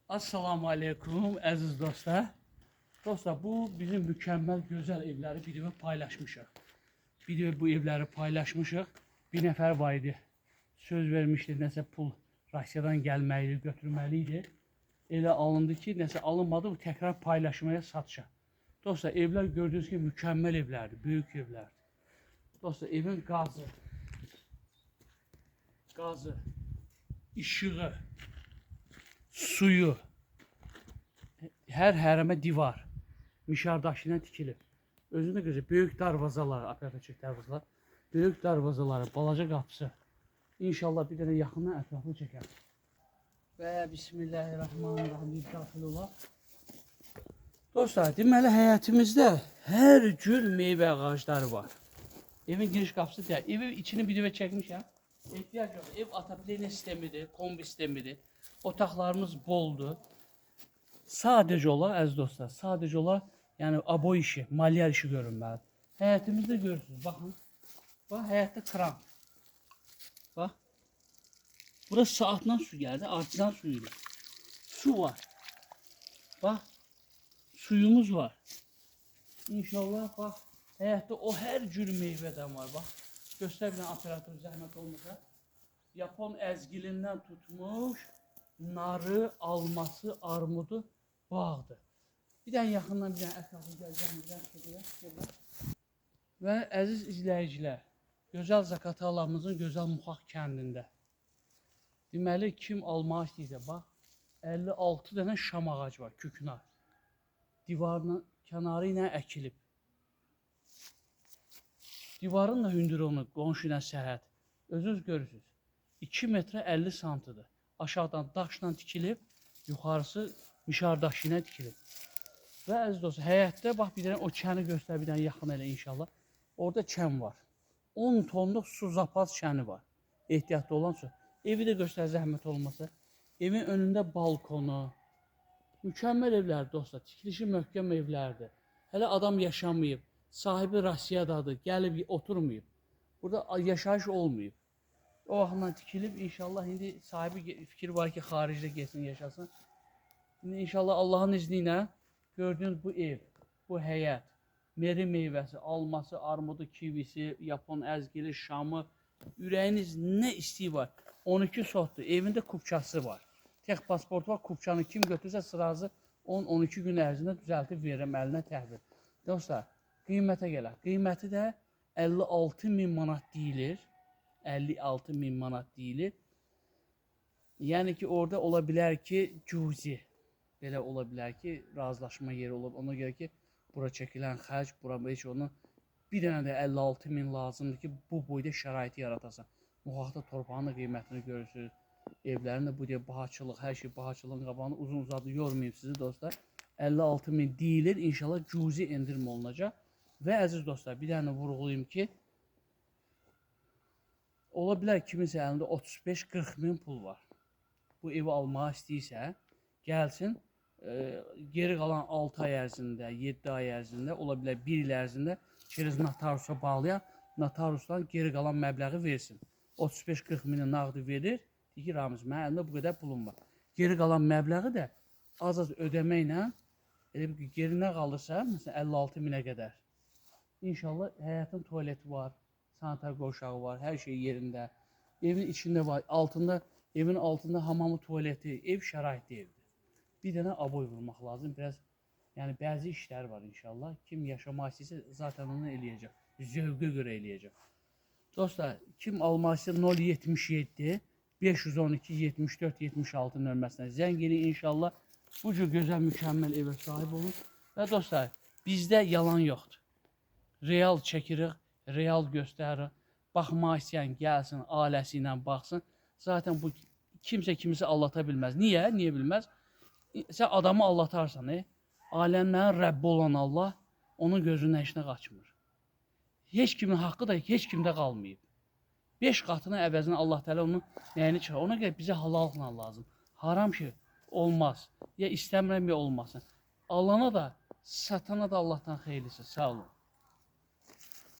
Assalamu alaikum əziz dostlar. Dostlar, bu bizim mükemmel güzel evləri video paylaşmışıq. Bu evləri paylaşmışıq. Bir nəfər var idi. Söz vermişdi, nəsə pul Rusiyadan gəlməli, götürməliydi. Elə alındı ki, nəsə alınmadı, bu təkrar paylaşmaya satışa. Dostlar, evlər gördüğünüz gibi mükemmel evlərdir, büyük evlərdir. Dostlar, evin gazı, işığı, suyu, her hərəmə divar, mişar daşı ilə tikilib. Özündə gözəl, böyük darvazalar, apaçıq darvazalar, böyük darvazaları, balaca qapısı. İnşallah bir dənə yaxından ətraflı çəkər. Və Bismillahirrahmanirrahim, bir daxil olaq. Dostlar, deməli həyətimizdə hər cür meyvə ağacları var. Evin giriş qapısı deyil. Evin içini bir dəfə çəkmişəm. Ehtiyac yox. Ev atapleniya sistemidir, kombi sistemidir. Otaqlarımız boldur. Sadəcə olaraq, əziz dostlar, sadəcə olaraq, yəni aboy işi, malyar işi görünməlidir. Həyətimizdə görürsünüz, baxın. Bax, həyətdə kran. Bax. Burası saatla su gəldi, artizan suyuyla. Su var. Bax. Suyumuz var. İnşallah, bax. Həyətdə o hər cür meyvədən var, bax. Göstər bir operator zəhmət olmasa. Yapon əzgilindən tutmuş, narı, alması, armudu bağdır. Bir dənə yaxından bir dənə ətrafı gələcəm. Və əziz izləyicilər, gözəl Zaqatalamızın gözəl Muxaq kəndində. Deməli, kim almaq istəyirsə, bax, 56 dənə şam ağacı var, küknar. Divarın kənarı ilə əkilib. Divarın da hündürlüyü qonşu ilə sərhəd. Özünüz görürsünüz. 2 metrə 50 santıdır. Aşağıdan daşla tikilib, yuxarısı mişar daşı ilə tikilib. Və əziz dostlar, həyətdə bax bir dənə o kəni göstər, bir dənə yaxın elə inşallah. Orada kən var. 10 tonluq su zapaz kəni var. Ehtiyatlı olan su. Evi də göstər zəhmət olmasa. Evin önündə balkonu. Mükəmməl evlərdir dostlar. Tikilişi möhkəm evlərdir. Hələ adam yaşamayıb. Sahibi Rusiyadadır. Gəlib oturmayıb. Burada yaşayış olmayıb. O vaxtdan tikilib, inşallah indi sahibi fikir var ki, xaricdə getsin, yaşasın. İndi inşallah Allahın izni ilə gördüğünüz bu ev, bu həyət, meri meyvəsi, alması, armudu, kivisi, Yapon əzgili, şamı, ürəyiniz nə istəyi var. 12 sotdur. Evində kupçası var. Tek pasport var, kupçanı kim götürsə sırası 10-12 gün ərzində düzəltib verirəm əlinə təhvil. Dostlar, qiymətə gələr. Qiyməti də 56.000 manat deyilir. 56.000 manat deyilir. Yəni ki, orada ola bilər ki, cüzi. Belə ola bilər ki, razılaşma yeri olur. Ona görə ki, bura çəkilən xərc, bura heç onu bir dənə də 56.000 lazımdır ki, bu boyda şəraiti yaratasan. Muxaqda torpağın da qiymətini görürsünüz. Evlərin də bu deyə bahaçılıq, hər şey bahaçılığın qabağını uzun uzadı yormayayım sizi dostlar. 56.000 deyilir. İnşallah cüzi endirim olunacaq. Və əziz dostlar, bir dənə vurğulayım ki, ola bilər kiminsə əlində 35-40 min pul var. Bu evi almağı istəyirsə, gəlsin, geri qalan 6 ay ərzində, 7 ay ərzində, ola bilər 1 il ərzində çerez notarusa bağlayaq, notarusdan geri qalan məbləği versin. 35-40 mini nağdı verir, deyir ki, Ramiz, mənim əlimdə bu qədər pulum var. Geri qalan məbləği də az-az ödəməklə, elə bir geri nə qalırsa, məsələn 56 minə qədər. İnşallah həyətin tualeti var, sanitar qovşağı var, hər şey yerində. Evin içində var, evin altında hamamı, tualeti, ev şəraitli evdir. Bir dənə aboy vurmaq lazım, biraz, yəni bəzi işlər var inşallah. Kim yaşamaq istəyirsə zaten onu eləyəcək, zövqə görə eləyəcək. Dostlar, kim almaq istəyir 077 512 74 76 nömrəsinə zəng edin inşallah. Bu cür gözəl, mükəmməl evə sahib olun. Və dostlar, bizdə yalan yoxdur. Real çəkirik, real göstərir. Baxmaq istəyən gəlsin, ailəsi ilə baxsın. Zaten bu kimsə kimisi allata bilməz. Niyə? Niyə bilməz? Sən adamı allatarsan, ailənin Rəbbi olan Allah onun gözünün əşinə qaçmır. Heç kimin haqqı da heç kimdə qalmayıb. 5 qatının əvəzini Allah Teala onun nəyini çıxar? Ona görə bizə halallıqla lazım. Haram şey olmaz. Ya istəmirəm ya olmasın. Alana da, satana da Allah'tan xeyirlisi. Sağ olun.